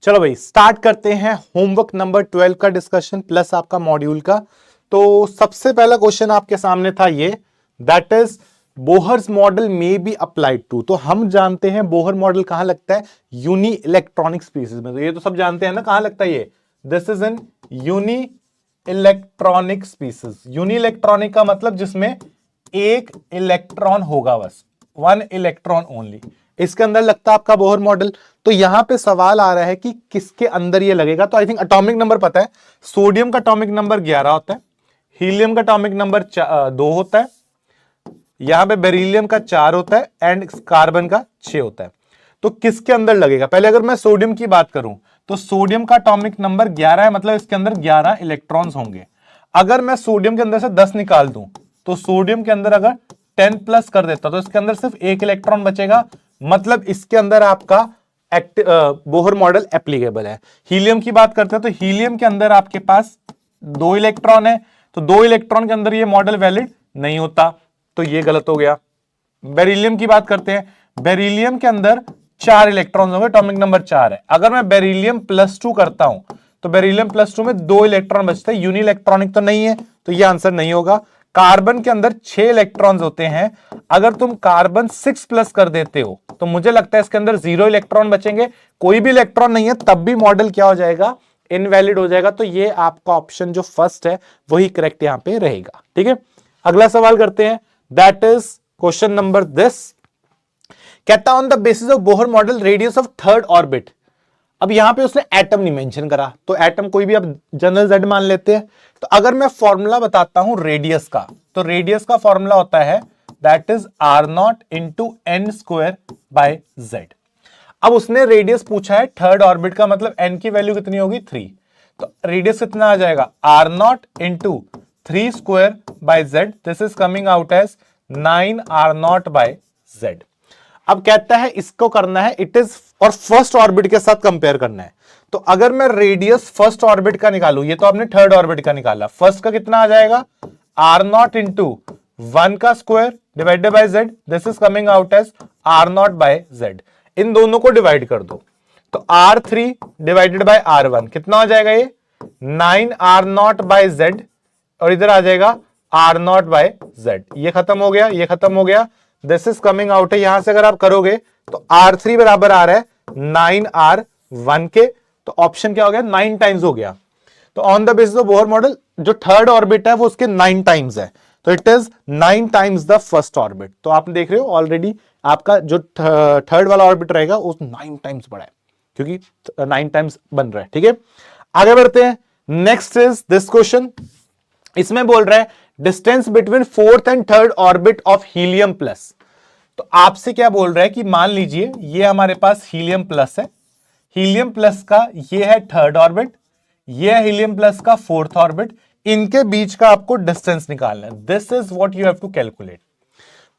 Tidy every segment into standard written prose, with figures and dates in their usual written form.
चलो भाई स्टार्ट करते हैं होमवर्क नंबर 12 का डिस्कशन प्लस आपका मॉड्यूल का। तो सबसे पहला क्वेश्चन आपके सामने था ये, दैट इज बोहर्स मॉडल में बी अप्लाइड टू। तो हम जानते हैं बोहर मॉडल कहां लगता है, यूनी इलेक्ट्रॉनिक स्पीसीज में। तो ये तो सब जानते हैं ना कहां लगता है ये, this is in uni electronic species. Uni electronic का मतलब जिसमें एक इलेक्ट्रॉन होगा, बस वन इलेक्ट्रॉन ओनली, इसके अंदर लगता है आपका बोहर मॉडल। तो यहां पे सवाल आ रहा है कि किसके अंदर ये लगेगा। तो आई थिंक एटॉमिक नंबर पता है, सोडियम का एटॉमिक नंबर 11 होता है, हीलियम का एटॉमिक नंबर 2 होता है, यहां पे बेरिलियम का 4 होता है एंड कार्बन का 6 होता है। तो किसके अंदर लगेगा, पहले अगर मैं सोडियम की बात करूं तो सोडियम का एटॉमिक नंबर 11 है, मतलब इसके अंदर 11 इलेक्ट्रॉन्स होंगे। अगर मैं सोडियम के अंदर से 10 निकाल दूं तो सोडियम के अंदर अगर 10 प्लस कर देता तो इसके अंदर सिर्फ एक इलेक्ट्रॉन बचेगा, मतलब इसके अंदर आपका बोहर मॉडल एप्लीकेबल है। हीलियम की बात करते हैं तो हीलियम के अंदर आपके पास 2 इलेक्ट्रॉन है, तो 2 इलेक्ट्रॉन के अंदर ये मॉडल वैलिड नहीं होता, तो ये गलत हो गया। बेरिलियम की बात करते हैं, बेरिलियम के अंदर 4 इलेक्ट्रॉन होंगे, एटॉमिक नंबर 4 है। अगर मैं बेरिलियम +2 करता हूं तो बेरिलियम +2 में 2 इलेक्ट्रॉन बचते हैं, यूनी इलेक्ट्रॉनिक तो नहीं है, तो ये आंसर नहीं होगा। कार्बन के अंदर 6 इलेक्ट्रॉन्स होते हैं, अगर तुम कार्बन 6+ कर देते हो तो मुझे लगता है इसके अंदर 0 इलेक्ट्रॉन बचेंगे, कोई भी इलेक्ट्रॉन नहीं है, तब भी मॉडल क्या हो जाएगा, इनवैलिड हो जाएगा। तो ये आपका ऑप्शन जो फर्स्ट है वही करेक्ट यहां पे रहेगा। ठीक है, अगला सवाल करते हैं, that is question number this. कहता on the basis of Bohr model radius of third orbit. अब यहां पे उसने एटम नहीं मेंशन करा, तो एटम कोई भी अब जनरल जेड मान लेते हैं। तो अगर मैं फॉर्मूला बताता हूं रेडियस का, तो रेडियस का फॉर्मूला होता है that is r0 into n square by z। अब उसने रेडियस पूछा है थर्ड ऑर्बिट का, मतलब n की वैल्यू कितनी होगी 3, तो रेडियस कितना आ जाएगा r0 into 3 square by z, this is coming out as 9r0 by z। अब कहता है इसको करना है इट इज और फर्स्ट ऑर्बिट के साथ कंपेयर करना है। तो अगर मैं रेडियस फर्स्ट ऑर्बिट का निकालू, ये तो आपने थर्ड ऑर्बिट का निकाला, फर्स्ट का कितना आ जाएगा r0 इंटू 1 का square divided by z, this is coming out as r0 by z। इन दोनों को डिवाइड कर दो तो r3 डिवाइडेड बाय r1 कितना हो जाएगा, ये 9r0 बाय z, और इधर आ जाएगा r0 बाय z। ये खत्म हो गया, ये खत्म हो गया, दिस इज कमिंग आउट है। यहां से अगर आप करोगे तो r3 बराबर आ रहा है 9r1 के, तो ऑप्शन क्या हो गया 9 टाइम्स हो गया। तो on the basis of Bohr model जो थर्ड ऑर्बिट है वो उसके 9 टाइम्स है, तो it is 9 times the first orbit. तो आप देख रहे हो ऑलरेडी आपका जो थर्ड वाला ऑर्बिट रहेगा वो 9 टाइम्स बड़ा है, क्योंकि 9 टाइम्स बन रहा है। ठीक है, आगे बढ़ते हैं, नेक्स्ट इज दिस क्वेश्चन। इसमें बोल रहा है distance between fourth and third orbit of helium plus. तो आपसे क्या बोल रहा है कि मान लीजिए ये हमारे पास हीलियम प्लस है, हीलियम प्लस का ये है थर्ड ऑर्बिट, ये है हीलियम प्लस का फोर्थ ऑर्बिट, इनके बीच का आपको डिस्टेंस निकालना है, this is what you have to calculate.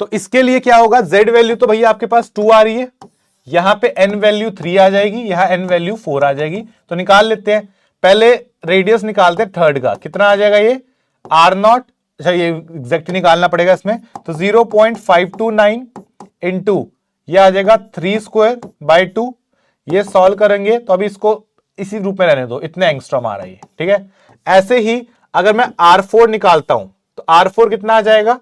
तो इसके लिए क्या होगा, z वैल्यू तो भैया आपके पास 2 आ रही है, यहां पे n वैल्यू 3 आ जाएगी, यहां n वैल्यू 4 आ जाएगी, तो निकाल लेते हैं। पहले रेडियस निकालते हैं थर्ड का, कितना आ जाएगा ये r0, अच्छा ये एग्जैक्ट निकालना पड़ेगा इसमें, तो 0.529 इंटू ये आ जाएगा 3 स्क्वायर बाय 2। ये सॉल्व करेंगे तो अभी इसको इसी रूप में रहने दो, इतने एंगस्ट्रॉम आ रहा है, ठीक है। ऐसे ही अगर मैं r4 निकालता हूं तो r4 कितना आ जाएगा,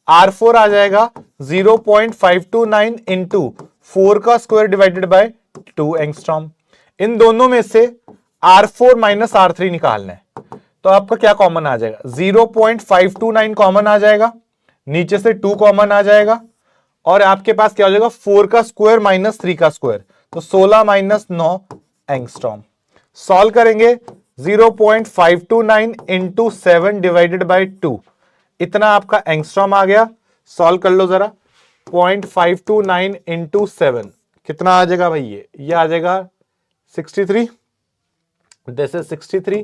r4 आ जाएगा 0.529 इंटू 4 का स्क्वायर डिवाइडेड बाय 2 एंगस्ट्रॉम। इन दोनों में से r4 माइनस r3 निकालना है, तो आपका क्या कॉमन आ जाएगा, 0.529 कॉमन आ जाएगा, नीचे से 2 कॉमन आ जाएगा, और आपके पास क्या हो जाएगा 4 का स्क्वायर माइनस 3 का स्क्वायर, तो 16 माइनस 9 एंगस्ट्रॉम। सॉल्व करेंगे 0.529 इंटू 7 डिवाइडेड बाय 2, इतना आपका एंगस्ट्रॉम आ गया। सॉल्व कर लो जरा, 0.529 इंटू 7 कितना आ जाएगा भाई, ये आ जाएगा 63, दिस इज 63,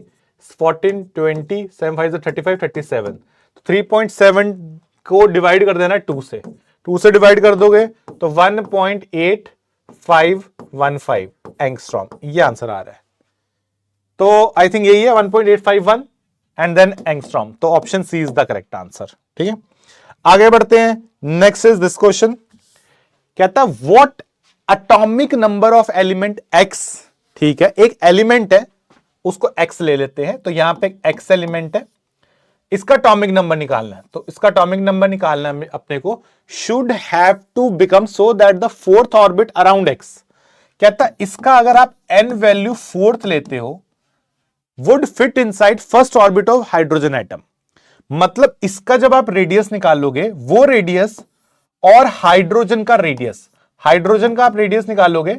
14 20 7 5 35 37, 3.7 को डिवाइड कर देना 2 से, 2 से डिवाइड कर दोगे तो 1.8515 एंगस्ट्रॉम, ये आंसर आ रहा है। तो आई थिंक यही है 1.851 एंड देन एंगस्ट्रॉम, तो option C is the correct answer. ठीक है, आगे बढ़ते हैं, नेक्स्ट इज दिस क्वेश्चन। कहता what atomic number of element X ठीक है, एक एलिमेंट है उसको x ले लेते हैं, तो यहां पे एक x एलिमेंट है, इसका एटॉमिक नंबर निकालना है। तो इसका एटॉमिक नंबर निकालना है अपने को, should have to become so that the fourth orbit around x, कहता है इसका अगर आप n वैल्यू फोर्थ लेते हो would fit inside first orbit of hydrogen atom. मतलब इसका जब आप रेडियस निकालोगे, वो रेडियस और हाइड्रोजन का रेडियस, हाइड्रोजन का आप रेडियस निकालोगे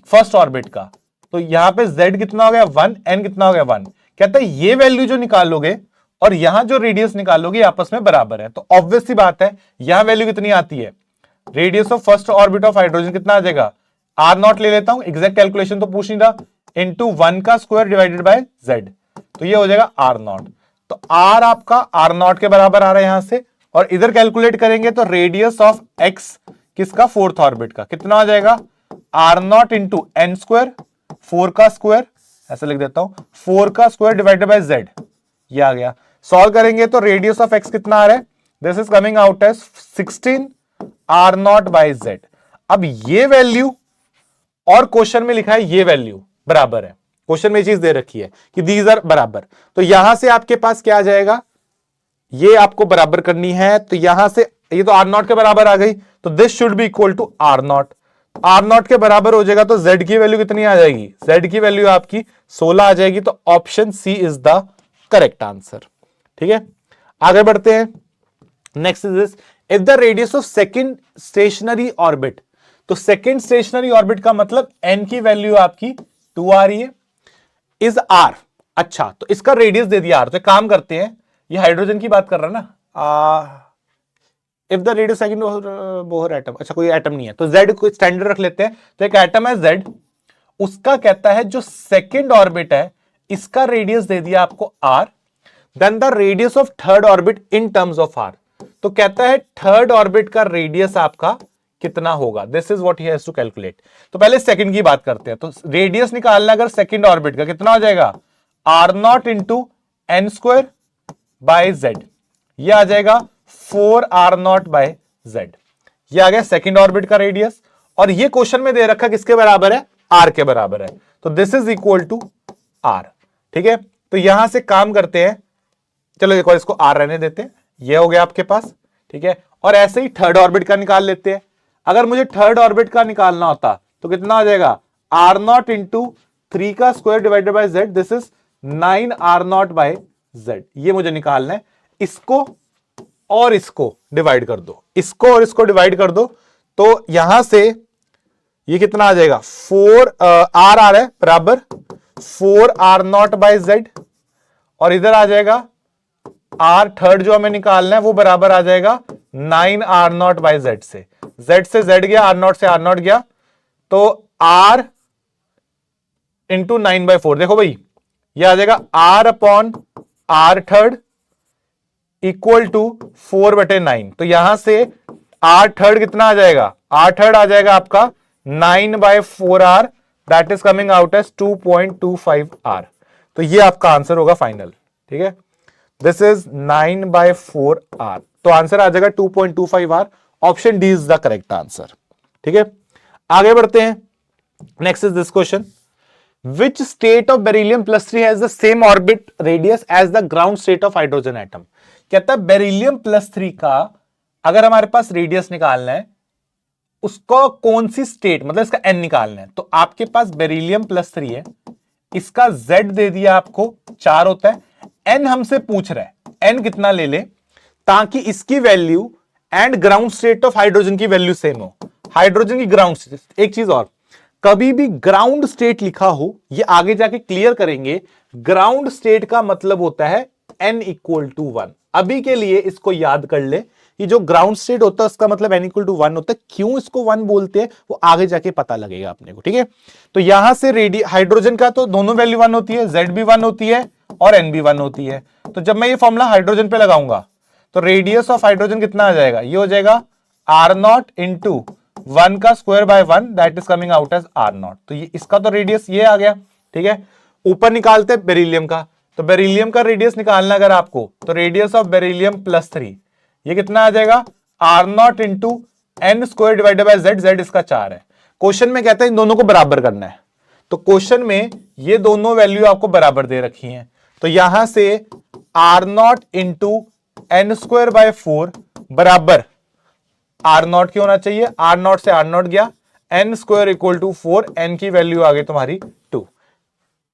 फर्स्ट ऑर्बिट का, तो यहां पे z कितना हो गया 1, n कितना हो गया 1, कहता है ये वैल्यू जो निकालोगे और यहां जो रेडियस निकालोगे आपस में बराबर है। तो ऑब्वियस सी बात है यहां वैल्यू कितनी आती है, radius of first orbit of hydrogen कितना आ जाएगा, आर नॉट ले लेता हूं, एग्जैक्ट कैलकुलेशन तो पूछ नहीं रहा, इंटू 1 का स्क्वायर डिवाइडेड बाय z, तो ये हो जाएगा आर नॉट। तो आर आपका आर नॉट के बराबर आ रहा है यहां से, और इधर कैलकुलेट करेंगे तो रेडियस ऑफ एक्स किसका, फोर्थ ऑर्बिट का, कितना आ जाएगा R naught into N square, 4 का स्क्वायर, ऐसे लिख देता हूं 4 का स्क्वायर डिवाइडेड बाय z, ये आ गया। सॉल्व करेंगे तो रेडियस ऑफ एक्स कितना आ रहा है, this is coming out as 16 R naught by z। अब ये वैल्यू और क्वेश्चन में लिखा है ये वैल्यू बराबर है, क्वेश्चन में ये चीज दे रखी है कि दीज आर बराबर, तो यहां से आपके पास क्या आ जाएगा, ये आपको बराबर करनी है, तो यहां से ये तो आर नॉट के बराबर आ गई, तो this should be equal to R naught, R naught के बराबर हो जाएगा तो z की वैल्यू कितनी आ जाएगी, z की वैल्यू आपकी 16 आ जाएगी, तो option C is the correct answer. ठीक है, आगे बढ़ते हैं। Next is this, if the radius of second stationary orbit, तो सेकंड स्टेशनरी ऑर्बिट का मतलब n की वैल्यू आपकी 2 आ रही है, इज r, अच्छा तो इसका रेडियस दे दिया r, तो काम करते हैं, ये हाइड्रोजन की बात कर रहा है ना, if the radius second Bohr atom, अच्छा कोई एटम नहीं है तो z को स्टैंडर्ड रख लेते हैं, तो एक एटम है z, उसका कहता है जो सेकंड ऑर्बिट है इसका रेडियस दे दिया आपको r, then the radius of third orbit in terms of r, तो कहता है थर्ड ऑर्बिट का रेडियस आपका कितना होगा, this is what he has to calculate. तो पहले सेकंड की बात करते हैं, तो रेडियस निकालना अगर सेकंड ऑर्बिट का कितना हो जाएगा, R naught into N square by Z, ये आ जाएगा 4 आर नॉट बाय जेड, ये आ गया सेकंड ऑर्बिट का रेडियस, और ये क्वेश्चन में दे रखा किसके बराबर है, आर के बराबर है, तो this is equal to R. ठीक है, तो यहां से काम करते हैं, चलो एक और इसको आर रहने देते हैं, ये हो गया आपके पास। ठीक है, और ऐसे ही थर्ड ऑर्बिट का निकाल लेते हैं, अगर मुझे थर्ड ऑर्बिट का निकालना होता तो कितना आ जाएगा, आर नॉट इंटू 3 का square divided by Z, this is 9 R naught by Z, ये मुझे निकालना है। इसको और इसको डिवाइड कर दो, इसको और इसको डिवाइड कर दो, तो यहां से ये कितना आ जाएगा, 4 आर आ रहा है बराबर 4 आर नॉट बाय जेड, और इधर आ जाएगा आर थर्ड जो हमें निकालना है वो बराबर आ जाएगा 9 आर नॉट बाय जेड से जेड गया, आर नॉट से आर नॉट गया, तो आर इंटू 9/4, देखो भाई ये आ जाएगा R upon R third equal to 4/9, तो यहां से आर थर्ड कितना आ जाएगा, आर थर्ड आ जाएगा आपका 9/4 R, that is coming out as 2.25 R, तो ये आपका आंसर होगा फाइनल। ठीक है, दिस इज 9/4 आर, तो आंसर आ जाएगा 2.25 R, option D is the correct answer. ठीक है, आगे बढ़ते हैं। Next is this question, which state of beryllium +3 has the same orbit radius as the ground state of hydrogen atom, कहता है बेरिलियम +3 का अगर हमारे पास रेडियस निकालना है, उसको कौन सी स्टेट, मतलब इसका n निकालना है, तो आपके पास बेरिलियम +3 है, इसका z दे दिया आपको 4 होता है, n हमसे पूछ रहा है n कितना ले ले ताकि इसकी value and ground state of hydrogen की वैल्यू सेम हो, हाइड्रोजन की ग्राउंड स्टेट। एक चीज और, कभी भी ग्राउंड स्टेट लिखा हो, ये आगे जाके क्लियर करेंगे, ग्राउंड स्टेट का मतलब होता है n = 1। अभी के लिए इसको याद कर ले, ये जो ग्राउंड स्टेट होता है उसका मतलब n = 1 होता है, क्यों इसको 1 बोलते हैं वो आगे जाके पता लगेगा अपने को। ठीक है, तो यहां से हाइड्रोजन का तो दोनों वैल्यू 1 होती है, z भी 1 होती है और n भी 1 होती है, तो जब मैं ये फॉर्मूला हाइड्रोजन पे लगाऊंगा तो रेडियस ऑफ हाइड्रोजन कितना आ जाएगा, ये हो जाएगा आर नॉट इंटू 1 का square by 1, that is coming out as R naught, तो ये इसका तो रेडियस ये आ गया। ठीक है, ऊपर निकालते हैं बेरिलियम का, तो बेरिलियम का रेडियस निकालना अगर आपको, तो रेडियस ऑफ बेरिलियम +3 ये कितना आ जाएगा, R naught into N square divided by Z, Z इसका 4 है। क्वेश्चन में कहता है इन दोनों को बराबर करना है, तो क्वेश्चन में ये दोनों वैल्यू आपको बराबर दे रखी हैं, तो यहां से R naught into N square by 4 बराबर आर नॉट क्यों होना चाहिए, आर नॉट से आर नॉट गया, n square equal to 4, n की वैल्यू आ गई तुम्हारी 2।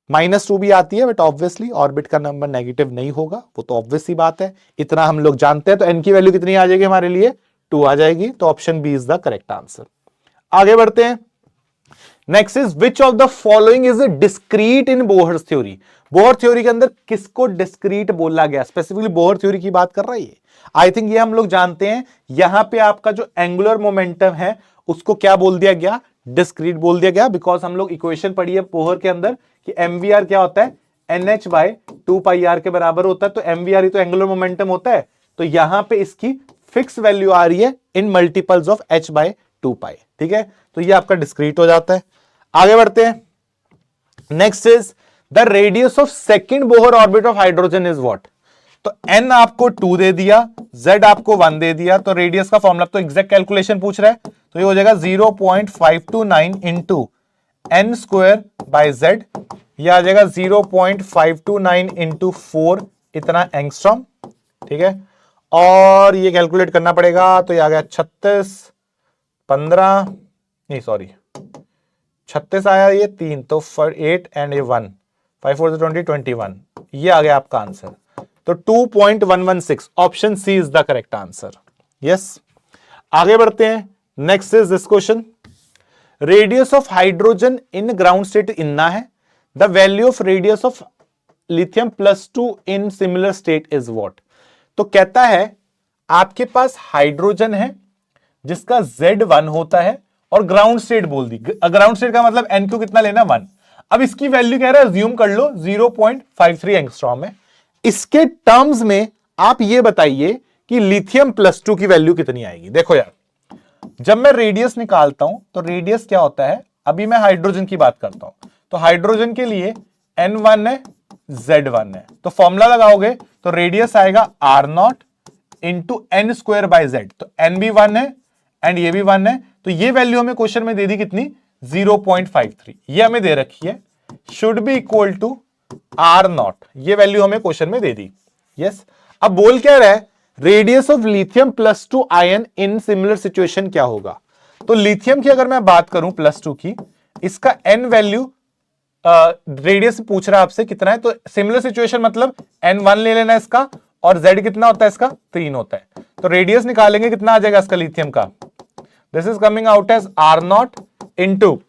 -2 भी आती है बट ऑब्वियसली ऑर्बिट का नंबर नेगेटिव नहीं होगा, वो तो ऑब्वियस सी बात है, इतना हम लोग जानते हैं। तो एन की वैल्यू कितनी आ जाएगी हमारे लिए, 2 आ जाएगी। तो option B is the correct answer. आगे बढ़ते हैं। Next is which of the following is discrete in Bohr's theory. Bohr theory के अंदर किसको डिस्क्रीट बोला गया, स्पेसिफिकली बोहर थ्योरी की बात कर रहा है ये। आई थिंक ये हम लोग जानते हैं, यहां पे आपका जो एंगुलर मोमेंटम है उसको क्या बोल दिया गया, डिस्क्रीट बोल दिया गया, बिकॉज हम लोग इक्वेशन पढ़ी है बोहर के अंदर कि mvr क्या होता है, nh बाय 2πr के बराबर होता है। तो mvr ही तो एंगुलर मोमेंटम होता है, तो यहां पे इसकी फिक्स वैल्यू आ रही है in multiples of h by 2π। ठीक है, तो ये आपका डिस्क्रीट हो जाता है। आगे बढ़ते हैं। Next is the radius of second Bohr orbit of hydrogen is what. तो n आपको 2 दे दिया, z आपको 1 दे दिया, तो रेडियस का फॉर्मूला, तो एग्जैक्ट कैलकुलेशन पूछ रहा है, तो ये हो जाएगा 0.529 into N square by Z, यह आ जाएगा 0.529 इंटू 4, इतना एंगस्ट्रॉम। ठीक है, और ये कैलकुलेट करना पड़ेगा, तो ये आ गया 36 आया, ये 3 तो 8 एंड ये 1, 5 4 20 21, ये आ गया आपका आंसर। तो 2.116, option C is the correct answer. Yes, आगे बढ़ते हैं। Next is this question, radius of hydrogen in ground state इतना है, the value of radius of lithium +2 in similar state is what. तो कहता है आपके पास हाइड्रोजन है जिसका Z1 होता है और ग्राउंड स्टेट बोल दी, ग्राउंड स्टेट का मतलब NQ कितना लेना, 1। अब इसकी वैल्यू कह रहा है, ज्यूम कर लो 0.53 एंगस्ट्रॉम है। इसके टर्म्स में आप ये बताइए कि लिथियम +2 की वैल्यू कितनी आएगी। देखो यार, जब मैं रेडियस निकालता हूं तो रेडियस क्या होता है, अभी मैं हाइड्रोजन की बात करता हूं, तो हाइड्रोजन के लिए N1 है, Z1 है, तो फॉर्मूला लगाओगे तो रेडियस आएगा R0 into N square by Z, तो N भी 1 है एंड ये भी 1 है, तो ये वैल्यू हमें क्वेश्चन में दे दी कितनी, 0.53, ये हमें दे रखी है, should be equal to R0, ये वैल्यू हमें क्वेश्चन में दे दी। यस, अब बोल क्या रहा है, radius of lithium +2 ion in similar situation क्या होगा। तो लिथियम की अगर मैं बात करूं +2 की, इसका n वैल्यू रेडियस पूछ रहा है आपसे कितना है, तो सिमिलर सिचुएशन मतलब n1 ले लेना इसका, और z कितना होता है इसका, 3 होता है, तो रेडियस निकालेंगे कितना आ जाएगा इसका लिथियम का, this is coming out as R0 into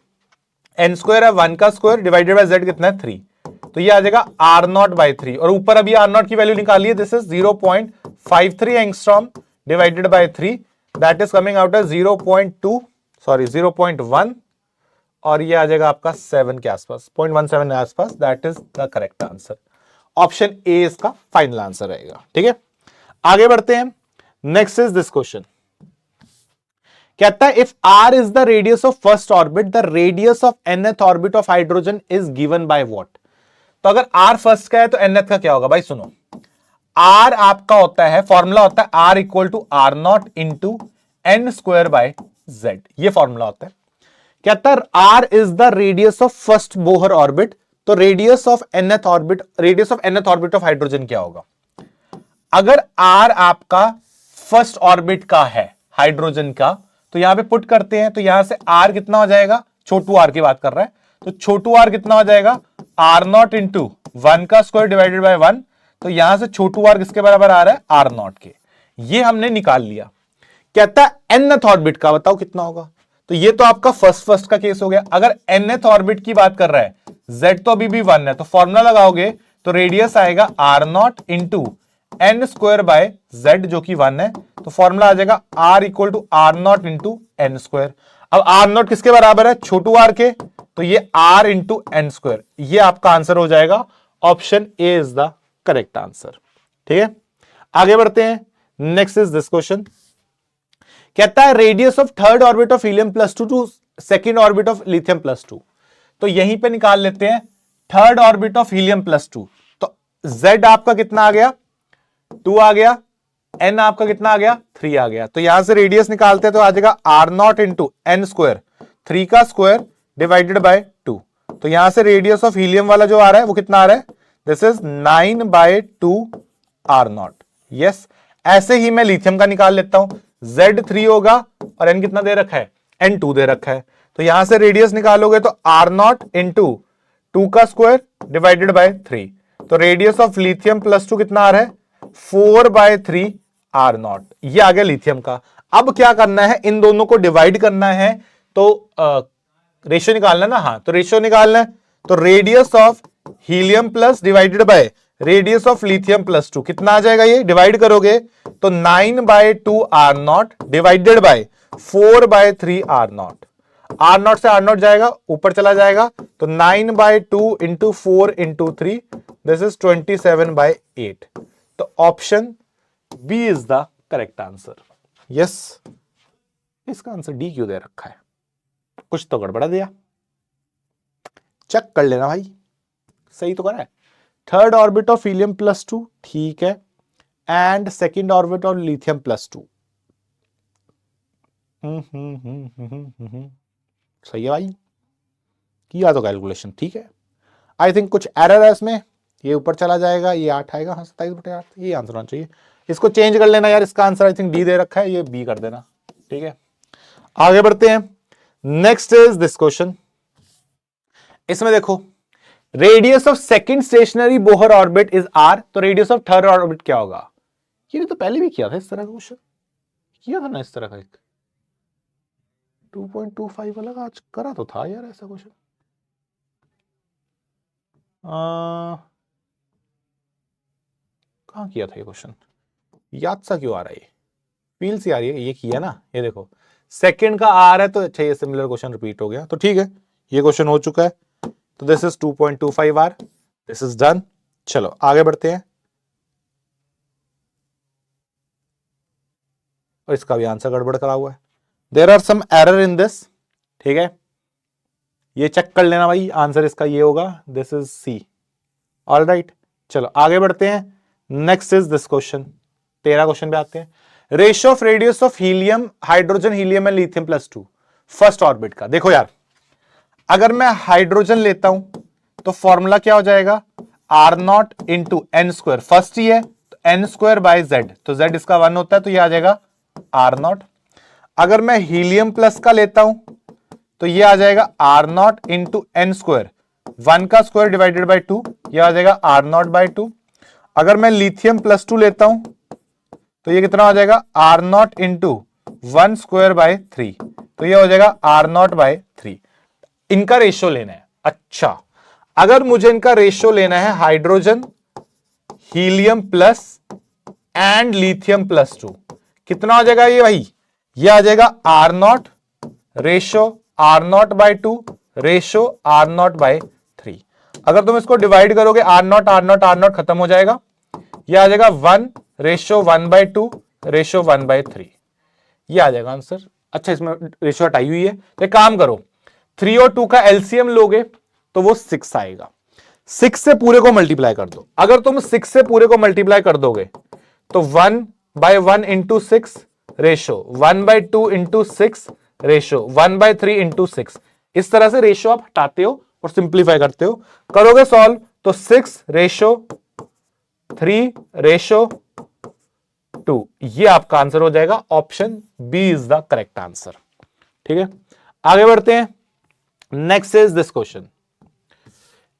N square है 1 का स्क्वायर डिवाइडेड बाय z कितना है 3, तो ये आ जाएगा R0 बाय 3, और ऊपर अभी R0 की वैल्यू निकालिए, this is 0.53 angstrom divided by 3, that is coming out as 0.1, और ये आ जाएगा आपका 7 के आसपास, 0.17 के आसपास, that is the correct answer. Option A इसका फाइनल आंसर रहेगा। ठीक है, आगे बढ़ते हैं। नेक्स्ट इज दिस क्वेश्चन, कहता है if r is the radius of first orbit, the radius of nth orbit of hydrogen is given by what. तो अगर r फर्स्ट का है तो nth का क्या होगा भाई, सुनो, r आपका होता है, फॉर्मूला होता है r equal to R0 into N square by Z, ये फॉर्मूला होता है। कहता है r is the radius of first Bohr orbit, तो radius of nth orbit, radius of nth orbit of hydrogen क्या होगा। अगर r आपका फर्स्ट ऑर्बिट का है हाइड्रोजन का, तो यहां पे पुट करते हैं, तो यहां से r कितना हो जाएगा, छोटू r की बात कर रहा है, तो छोटू r कितना हो जाएगा, R0 इंटू 1 का स्क्वायर डिवाइडेड बाय 1, तो यहां से छोटू r किसके बराबर आ रहा है, R0 के, ये हमने निकाल लिया। कहता है nth ऑर्बिट का बताओ कितना होगा, तो ये तो आपका फर्स्ट का केस हो गया। अगर nth ऑर्बिट की बात कर रहा है, z तो अभी भी 1 है, तो फॉर्मूला लगाओगे तो रेडियस आएगा R0 into N square by Z जो कि 1 है, तो फॉर्मूला आ जाएगा r equal to R0 into N square. अब R0 किसके बराबर है, छोटू r के, तो ये r इंटू एन स्क्वायर, ये आपका आंसर हो जाएगा। Option A is the correct answer. ठीक है, आगे बढ़ते हैं। नेक्स्ट इज दिस क्वेश्चन, कहता है radius of third orbit of helium +2 to second orbit of lithium +2, तो यहीं पे निकाल लेते हैं थर्ड ऑर्बिट ऑफ हीलियम +2, तो z आपका कितना आ गया, 2 आ गया, n आपका कितना आ गया, 3 आ गया, तो यहां से रेडियस निकालते हैं तो आ जाएगा R0 इंटू एन स्क्वायर, 3 का स्क्वायर डिवाइडेड बाय 2, तो यहां से रेडियस ऑफ हीलियम वाला जो आ रहा है वो कितना आ रहा है, दिस इज 9/2 R0। यस, ऐसे ही मैं लिथियम का निकाल लेता हूं, Z3 होगा और n कितना दे रखा है, N2 दे रखा है। तो यहां से रेडियस निकालोगे तो R0 इंटू 2 का स्क्वायर डिवाइडेड बाय 3। तो रेडियस ऑफ लिथियम +2 कितना आ रहा है, 4/3 R0। ये आ गया लिथियम का। अब क्या करना है, इन दोनों को डिवाइड करना है, तो रेशियो निकालना ना, हाँ तो रेशियो निकालना है। तो radius of helium plus divided by radius of lithium +2 कितना आ जाएगा, ये डिवाइड करोगे तो 9/2 R0 divided by 4/3 R0। R0 से R0 जाएगा, ऊपर चला जाएगा, तो 9/2 इंटू 4 इंटू 3, दिस इज 27/8। तो option B is the correct answer. Yes, इसका आंसर डी क्यों दे रखा है, कुछ तो गड़बड़ा दिया, चेक कर लेना भाई, सही तो करा है। थर्ड ऑर्बिट ऑफ हीलियम +2, ठीक है, and second orbit of lithium +2। सही है भाई, किया तो कैलकुलेशन, ठीक है। आई थिंक कुछ एरर है इसमें, ये ऊपर चला जाएगा, ये 8 आएगा, हाँ 27/8, ये आंसर होना चाहिए। इसको चेंज कर लेना यार, इसका आंसर आई थिंक डी दे रखा है, ये बी कर देना, ठीक है। आगे बढ़ते हैं, नेक्स्ट इज दिस क्वेश्चन। इसमें देखो, radius of second stationary Bohr orbit is R, तो रेडियस ऑफ थर्ड ऑर्बिट क्या होगा। ये तो पहले भी किया था इस तरह का क्वेश्चन, किया था ना इस तरह का, एक 2.25 वाला आज करा तो था यार ऐसा क्वेश्चन। कहाँ किया था ये क्वेश्चन, याद सा क्यों आ रहा है, ये फील सी आ रही है, ये किया ना, ये देखो सेकंड का आर है, तो अच्छा ये सिमिलर क्वेश्चन रिपीट हो गया, तो ठीक है ये क्वेश्चन हो चुका है। तो this is 2.25 R, this is done. चलो आगे बढ़ते हैं, और इसका भी आंसर गड़बड़ करा हुआ है, there are some error in this, ठीक है, ये चेक कर लेना भाई, आंसर इसका ये होगा, this is C. All right, चलो आगे बढ़ते हैं, next is this question, 13 question पे आते हैं। Ratio of radius of helium, hydrogen helium and lithium +2 first orbit का। देखो यार, अगर मैं हाइड्रोजन लेता हूं तो फॉर्मूला क्या हो जाएगा, R0 इंटू n², फर्स्ट ही है तो n²/z, तो z इसका 1 होता है, तो ये आ जाएगा R0। अगर मैं हीलियम प्लस का लेता हूं तो ये आ जाएगा R0 इंटू n², 1 का स्क्वायर डिवाइडेड बाय 2, ये आ जाएगा R0/2। अगर मैं लिथियम +2 लेता हूं तो ये कितना हो जाएगा, R0 इंटू 1/3, तो ये हो जाएगा R0/3। इनका रेशियो लेना है। अच्छा, अगर मुझे इनका रेशियो लेना है, hydrogen helium plus and lithium +2, कितना हो जाएगा ये भाई, ये आ जाएगा R0 ratio R0/2 ratio R0/3। अगर तुम इसको डिवाइड करोगे, R0 खत्म हो जाएगा, ये आ जाएगा 1 रेशियो 1/2 रेशियो 1/3, ये आ जाएगा आंसर। अच्छा, इसमें रेशियो हटाई हुई है, तो एक काम करो, 3 और 2 का एलसीएम लोगे तो वो 6 आएगा, 6 से पूरे को मल्टीप्लाई कर दो। अगर तुम 6 से पूरे को मल्टीप्लाई कर दोगे तो 1/1 into 6 ratio 1/2 into 6 ratio 1/3 into 6, इस तरह से रेशियो आप हटाते हो और सिंप्लीफाई करते हो, करोगे सॉल्व तो 6 रेशियो 3 रेशियो 2, ये आपका आंसर हो जाएगा। Option B is the correct answer, ठीक है। आगे बढ़ते हैं, next is this question,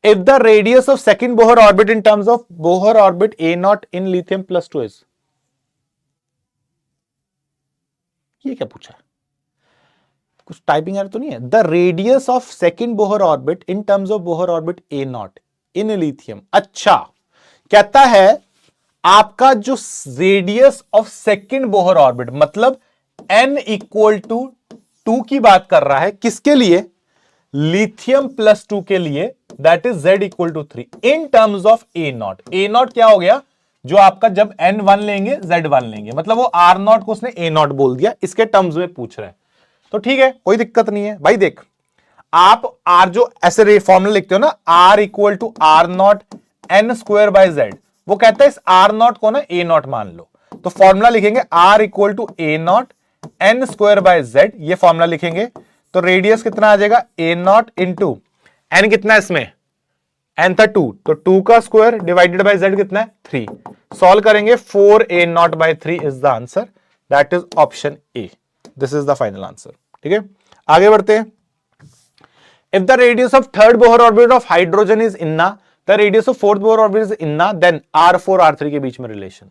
if the radius of second Bohr orbit in terms of Bohr orbit A0 in lithium +2 is, ये क्या पूछा है, कुछ टाइपिंग एरर तो नहीं है। The radius of second Bohr orbit in terms of Bohr orbit A0 in lithium, अच्छा कहता है आपका जो radius of second Bohr orbit, मतलब n = 2 की बात कर रहा है, किसके लिए, लिथियम +2 के लिए, that is z = 3 in terms of A0। A0 क्या हो गया, जो आपका जब n1 लेंगे z1 लेंगे, मतलब वो R0 को उसने A0 बोल दिया, इसके टर्म्स में पूछ रहा है, तो ठीक है कोई दिक्कत नहीं है भाई। देख, आप R जो ऐसे फॉर्मूला लिखते हो ना, R = R0 n²/z, वो कहता है इस R0 को ना A0 मान लो, तो फॉर्मूला लिखेंगे R = A0 n² by z, ये फॉर्मूला लिखेंगे, तो रेडियस कितना आ जाएगा A0 इंटू एन कितना है इसमें, एन था 2, तो 2 का स्क्वायर डिवाइडेड बाय z कितना है 3। सॉल्व करेंगे 4a0/3 is the answer, that is option A, this is the final answer. ठीक है, आगे बढ़ते हैं। If the radius of third Bohr orbit of hydrogen is इन्ना, the radius of fourth Bohr orbit is इन्ना, then r4 r3 के बीच में relation.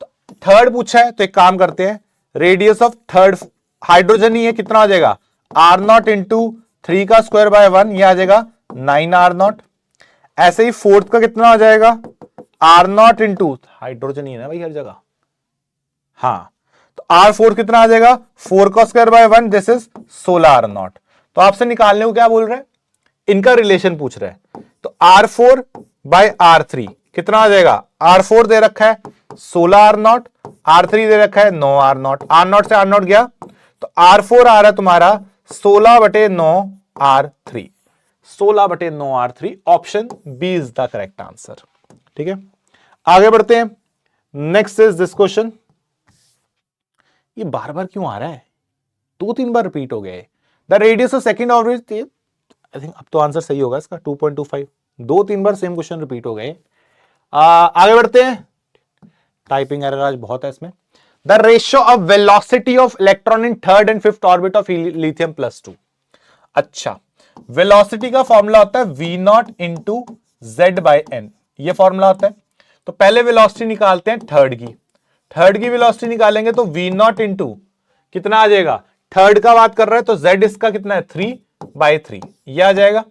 तो थर्ड पूछा है, तो एक काम करते हैं, रेडियस ऑफ थर्ड हाइड्रोजन ही है, कितना आ जाएगा r0 इंटू 3 का स्क्वायर बाय 1, यह आ जाएगा 9r0। ऐसे ही फोर्थ का कितना आ जाएगा r0 इंटू, हाइड्रोजन ही है ना भाई हर जगह, हाँ, तो r4 कितना आ जाएगा 4 का square by 1, this is 16r0। तो आपसे निकालने को क्या बोल रहे हैं, इनका रिलेशन पूछ रहे हैं। तो r4 बाय r3 कितना आ जाएगा, r4 दे रखा है 16r0, r3 दे रखा है 9r0, r0 से r0 गया, तो r4 आ रहा है तुम्हारा 16/9r3, 16/9r3, option B is the correct answer. ठीक है, आगे बढ़ते हैं। नेक्स्ट इज दिस क्वेश्चन, ये बार बार क्यों आ रहा है, 2-3 बार रिपीट हो गए। The radius of second orbit, I think अब तो आंसर सही होगा इसका 2.25, 2-3 बार सेम क्वेश्चन रिपीट हो गए। आगे बढ़ते हैं, टाइपिंग एरर आज बहुत है इसमें। The ratio of velocity of electron in third and fifth orbit of lithium +2। अच्छा, वेलोसिटी का फॉर्मूला होता है v0 इंटू z/n, ये फॉर्मूला होता है। तो पहले वेलोसिटी निकालते हैं थर्ड की वेलोसिटी निकालेंगे तो v0 इंटू कितना आ जाएगा, थर्ड का बात कर रहा है तो z इसका कितना है 3/3, ये आ जाएगा।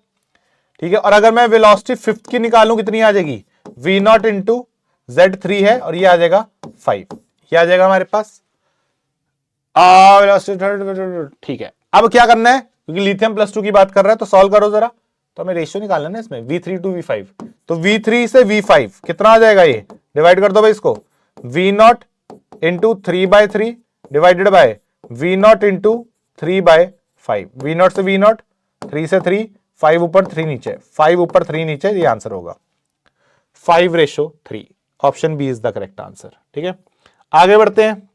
ठीक है, और अगर मैं वेलोसिटी फिफ्थ की निकालूं कितनी आ जाएगी, v0 इंटू z3 है और ये आ जाएगा 5, ये आ जाएगा हमारे पास वेलोसिटी थर्ड। ठीक है, अब क्या करना है, क्योंकि लिथियम +2 की बात कर रहा है तो सॉल्व करो जरा। तो हमें रेशियो निकालना है ना इसमें, v3 टू v5, तो v3 से v5 कितना आ जाएगा, ये डिवाइड कर दो भाई इसको, v0 into 3/3 divided by v0 into 3/5, v0 से v0, 3 से 3, 5 ऊपर 3 नीचे, 5 ऊपर 3 नीचे, ये आंसर होगा 5:3, option B is the correct answer. ठीक है, आगे बढ़ते हैं।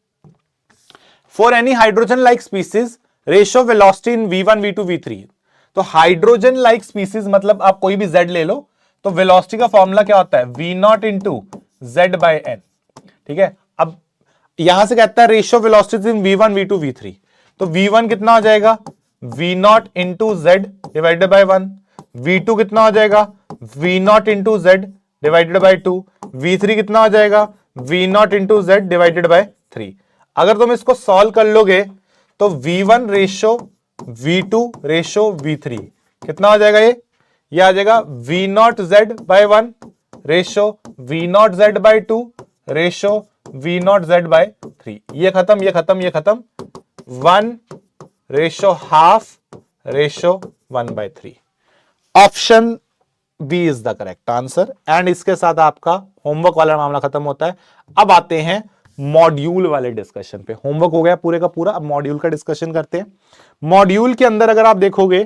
For any hydrogen like species ratio velocity in v1 v2 v3, तो हाइड्रोजन लाइक स्पीसीज मतलब आप कोई भी z ले लो, तो वेलोसिटी का फॉर्मूला क्या होता है v0 इंटू z/n। ठीक है, अब यहां से कहता है ratio velocity in v1 v2 v3, तो v1 कितना हो जाएगा v0 into z divided by 1, v2 कितना हो जाएगा v0 into z divided by 2, v3 कितना हो जाएगा v0 into z divided by 3। अगर तुम इसको सॉल्व कर लोगे तो v1 ratio v2 ratio v3 कितना हो जाएगा, ये आ जाएगा v0 z by 1 ratio v0 z by 2 ratio v0 z by 3, ये खत्म, 1 ratio half ratio 1/3, option B is the correct answer. And इसके साथ आपका होमवर्क वाला मामला खत्म होता है। अब आते हैं मॉड्यूल वाले डिस्कशन पे। होमवर्क हो गया पूरे का पूरा, अब मॉड्यूल का डिस्कशन करते हैं। मॉड्यूल के अंदर अगर आप देखोगे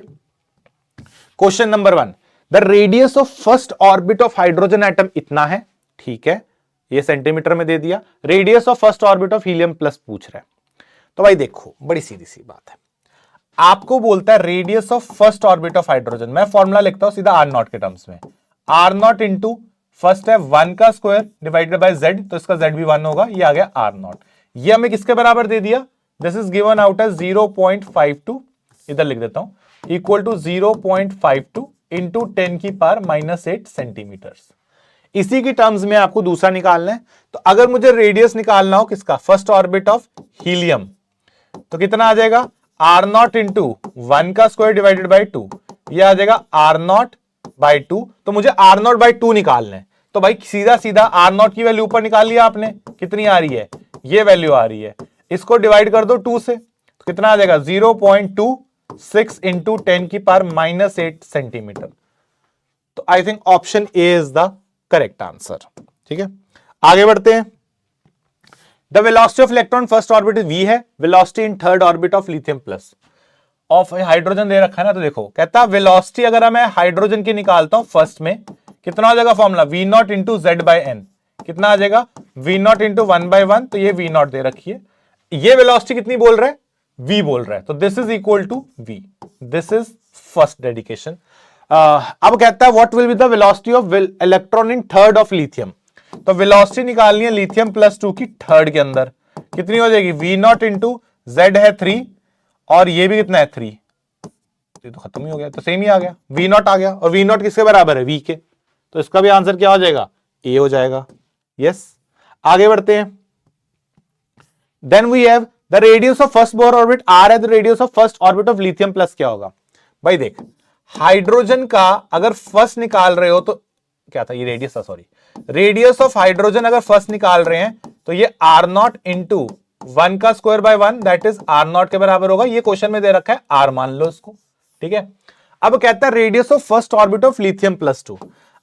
question number 1, the radius of first orbit of hydrogen atom इतना है, ठीक है, ये सेंटीमीटर में दे दिया। Radius of first orbit of helium plus पूछ रहा है, तो भाई देखो बड़ी सीधी सी बात है, आपको बोलता है radius of first orbit of hydrogen, मैं फॉर्मूला लिखता हूं सीधा r0 के टर्म्स में, r0 इंटू फर्स्ट है 1 का स्क्वायर डिवाइडेड बाय z, तो इसका z भी 1 होगा, ये आ गया r0। ये हमें किसके बराबर दे दिया, this is given out as 0.52, इधर लिख देता हूं, इक्वल टू 0.52 इंटू 10⁻⁻8 सेंटीमीटर। इसी की टर्म्स में आपको दूसरा निकालना है। तो अगर मुझे रेडियस निकालना हो किसका, फर्स्ट ऑर्बिट ऑफ हीलियम, तो कितना आ जाएगा r0 इंटू 1 का स्क्वायर डिवाइडेड बाय 2, यह आ जाएगा r0 बाय 2। तो मुझे r0 बाय 2 निकालना है, तो भाई सीधा सीधा r0 की वैल्यू ऊपर निकाल लिया आपने, कितनी आ रही है, ये वैल्यू आ रही है, इसको डिवाइड कर दो 2 से, तो कितना आ जाएगा 0.26 इंटू 10⁻⁻8 सेंटीमीटर। तो I think option A is the correct answer. ठीक है, आगे बढ़ते हैं। The velocity of electron first orbit v है, velocity in third orbit of lithium plus of hydrogen दे रखा है ना, तो देखो कहता है वेलोसिटी अगर मैं हाइड्रोजन की निकालता हूं फर्स्ट में, कितना हो जाएगा formula v0 into z by n, कितना आ जाएगा v0 इंटू 1/1, तो ये v0 दे रखी है, ये वेलोसिटी कितनी बोल रहा है v बोल रहा है, तो this is equal to v, this is first dedication. अब कहता है what will be the velocity of electron in third of lithium. तो वेलोसिटी निकालनी है लिथियम +2 की थर्ड के अंदर, कितनी हो जाएगी, V0 इंटू जेड है 3 और ये भी कितना है 3, ये तो खत्म ही हो गया, तो सेम ही आ गया, V0 आ गया, और V0 किसके बराबर है, V के, तो इसका भी आंसर क्या हो जाएगा, A हो जाएगा। यस, आगे बढ़ते हैं। Then we have the radius of first Bohr orbit R है, the radius of first orbit of lithium plus क्या होगा। भाई देख, हाइड्रोजन का अगर फर्स्ट निकाल रहे हो तो क्या था, ये रेडियस था, सॉरी, रेडियस ऑफ हाइड्रोजन अगर फर्स्ट निकाल रहे हैं तो ये R0 इंटू 1 का square by 1 that is R0 के बराबर होगा। ये क्वेश्चन में दे रखा है R मान लो इसको, ठीक है। अब कहता है radius of first orbit of lithium +2।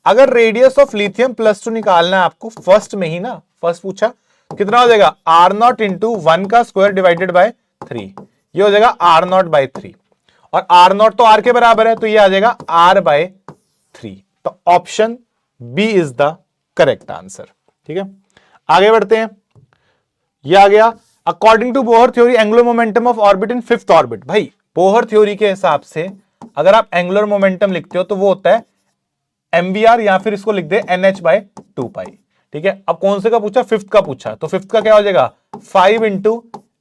अगर रेडियस ऑफ लिथियम +2 निकालना है आपको फर्स्ट में ही ना, फर्स्ट पूछा, कितना हो जाएगा R0 इंटू 1 का स्क्वायर डिवाइडेड बाय 3, ये हो जाएगा R0 बाय 3, और R0 तो R के बराबर है तो ये आ जाएगा R बाय 3। तो option B is the correct answer, ठीक है। आगे बढ़ते हैं, ये आ गया according to Bohr theory angular momentum of orbit in fifth orbit. भाई बोहर थ्योरी के हिसाब से अगर आप एंगुलर मोमेंटम लिखते हो तो वो होता है mvr, या फिर इसको लिख दे nh/2π, ठीक है। अब कौन से का पूछा, फिफ्थ का पूछा, तो फिफ्थ का क्या हो जाएगा 5 इंटू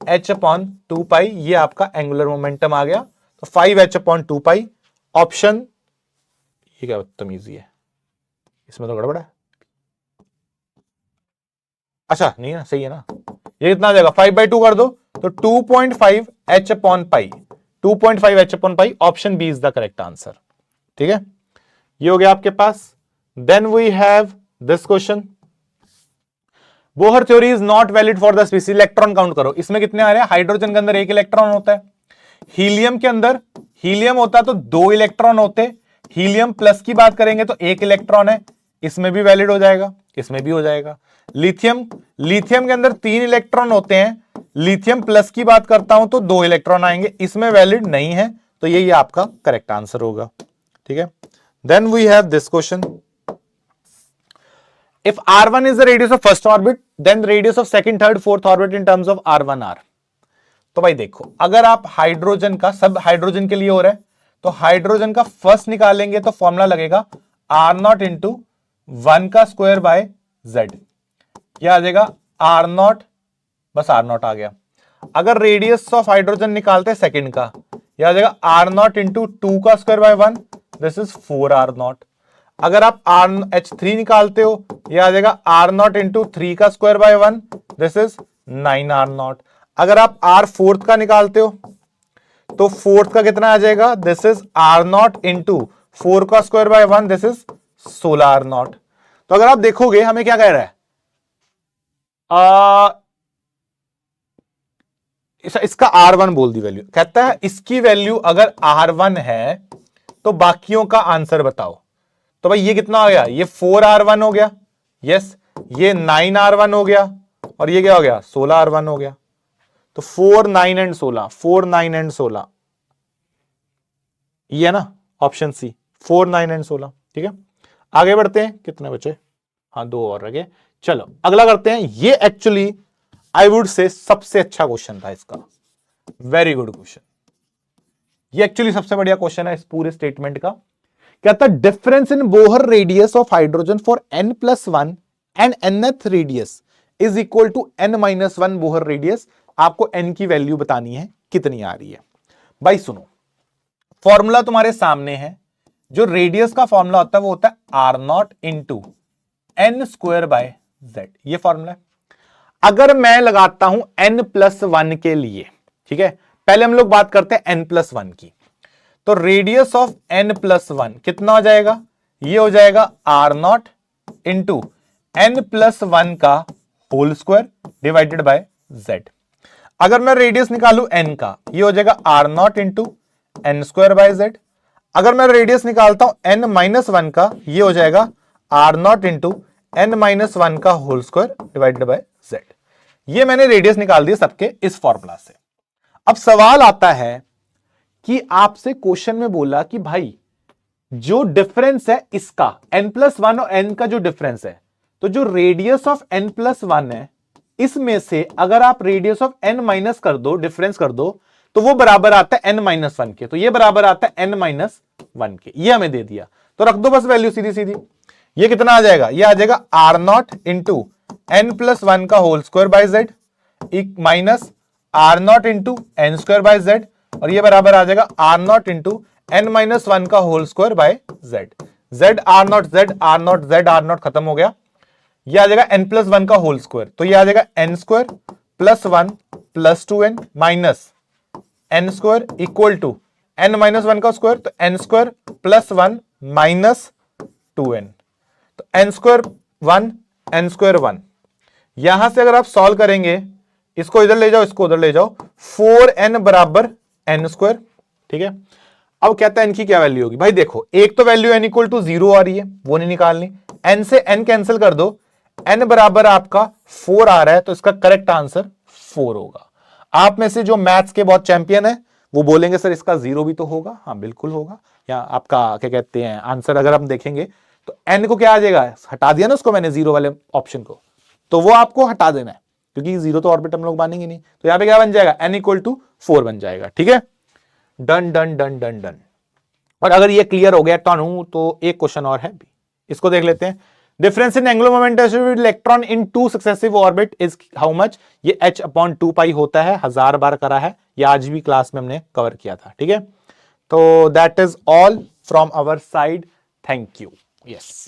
h/2π, ये आपका एंगुलर मोमेंटम आ गया, तो 5h/2π ऑप्शन, ये क्या बदतमीजी है, इसमें तो गड़बड़ है, अच्छा नहीं ना, सही है ना, ये कितना आ जाएगा 5/2 कर दो तो 2.5h/π, 2.5h/π, option B is the correct answer, ठीक है। ये हो गया आपके पास। Then we have this question, Bohr theory is not valid for the species. Electron count करो, इसमें कितने आ रहे हैं, हाइड्रोजन के अंदर 1 इलेक्ट्रॉन होता है, हीलियम के अंदर, हीलियम होता तो 2 इलेक्ट्रॉन होते, हीलियम प्लस की बात करेंगे तो 1 इलेक्ट्रॉन है, इसमें भी वैलिड हो जाएगा, इसमें भी हो जाएगा। लिथियम, लिथियम के अंदर 3 इलेक्ट्रॉन होते हैं, लिथियम प्लस की बात करता हूं तो 2 इलेक्ट्रॉन आएंगे, इसमें वैलिड नहीं है, तो यही आपका करेक्ट आंसर होगा, ठीक है। Then we have this question, if r1 is the radius of first orbit then the radius of second third fourth orbit in terms of r1r। तो भाई देखो, अगर आप हाइड्रोजन का, सब हाइड्रोजन के लिए हो रहा है, तो हाइड्रोजन का फर्स्ट निकालेंगे तो फॉर्मूला लगेगा R0 इंटू 1 का स्क्वायर बाय z, यह आ जाएगा R0, बस R0 आ गया। अगर रेडियस ऑफ हाइड्रोजन निकालते हैं सेकंड का, यह आ जाएगा R0 इंटू 2 का square by 1, this is 4R0। अगर आप H3 निकालते हो, यह आ जाएगा R0 इंटू 3 का square by 1, this is 9R0। अगर आप R4 का निकालते हो तो फोर्थ का कितना आ जाएगा, दिस इज R0 इंटू 4 का square by 1, this is 16R0। तो अगर आप देखोगे हमें क्या कह रहा है, इसका R1 बोल दी वैल्यू, कहता है इसकी वैल्यू अगर R1 है तो बाकियों का आंसर बताओ। तो भाई ये कितना हो गया, ये 4R1 हो गया, यस, ये 9R1 हो गया, और ये क्या हो गया 16R1 हो गया। तो 4, 9 एंड 16, 4, 9 एंड 16, ये है ना ऑप्शन सी, 4, 9 एंड 16, ठीक है। आगे बढ़ते हैं, कितने बचे, हाँ 2 और रह गए। चलो अगला करते हैं, ये एक्चुअली आई वुड से सबसे अच्छा क्वेश्चन था इसका, वेरी गुड क्वेश्चन, ये एक्चुअली सबसे बढ़िया क्वेश्चन है इस पूरे स्टेटमेंट का। कहता है difference in Bohr radius of hydrogen for n+1 and nth radius is equal to n-1 Bohr radius. आपको n की वैल्यू बतानी है कितनी आ रही है। भाई सुनो, फॉर्मूला तुम्हारे सामने है, जो रेडियस का फॉर्मूला होता है वो होता है R0 into n square by z, ये फॉर्मूला है। अगर मैं लगाता हूं n+1 के लिए, ठीक है, पहले हम लोग बात करते हैं n+1 की, तो रेडियस ऑफ n+1 कितना हो जाएगा, ये हो जाएगा R0 इंटू n+1 का whole square divided by z। अगर मैं रेडियस निकालू n का, ये हो जाएगा R0 into n square by z। अगर मैं रेडियस निकालता हूं n-1 का, ये हो जाएगा R0 इंटू n-1 का whole square divided by z। ये मैंने रेडियस निकाल दी सबके इस फॉर्मूला से। अब सवाल आता है कि आपसे क्वेश्चन में बोला कि भाई जो डिफरेंस है इसका n+1 और n का जो डिफरेंस है, तो जो रेडियस ऑफ n+1 है इसमें से अगर आप रेडियस ऑफ n माइनस कर दो, डिफरेंस कर दो, तो वो बराबर आता है n-1 के, तो ये बराबर आता है n-1 के, ये हमें दे दिया, तो रख दो बस वैल्यू सीधी सीधी। ये कितना आ जाएगा, ये आ जाएगा r0 इंटू n+1 का whole square by Z minus r0 into N square by Z, और ये बराबर आ जाएगा r0 इंटू n-1 का whole square by Z. Z r0 Z r0 Z r0 खत्म हो गया, ये आ जाएगा n+1 का होल स्क्वायर, तो ये आ जाएगा n square plus 1 plus 2n minus n square equal to n-1 का स्क्वायर, तो n square plus 1 minus 2n, तो n स्क्वायर 1 n स्क्वायर 1। यहां से अगर आप सॉल्व करेंगे, इसको इधर ले जाओ, इसको उधर ले जाओ, 4n बराबर n स्क्वायर, ठीक है। अब कहता है n की क्या वैल्यू होगी, भाई देखो एक तो वैल्यू n इक्वल टू 0 आ रही है, वो नहीं निकालनी, n से n कैंसिल कर दो, n बराबर आपका 4 आ रहा है, तो इसका करेक्ट आंसर 4 होगा। आप में से जो मैथ्स के बहुत चैंपियन है वो बोलेंगे सर इसका 0 भी तो होगा, हाँ बिल्कुल होगा, या आपका क्या कहते हैं आंसर अगर हम देखेंगे तो n को क्या आ जाएगा, हटा दिया ना उसको मैंने 0 वाले ऑप्शन को, तो वो आपको हटा देना है क्योंकि 0 तो ऑर्बिट हम लोग मानेंगे नहीं, तो यहां पे क्या बन जाएगा, n इक्वल टू 4 बन जाएगा, ठीक है। Done done done done done. और अगर ये क्लियर हो गया तो एक क्वेश्चन और है, इसको देख लेते हैं। Difference in angular momentum with electron in 2 successive orbit is how much, ये h/2 होता है, 1000 बार करा है, ये आज भी क्लास में हमने कवर किया था, ठीक है। तो that is all from our side, thank you, yes.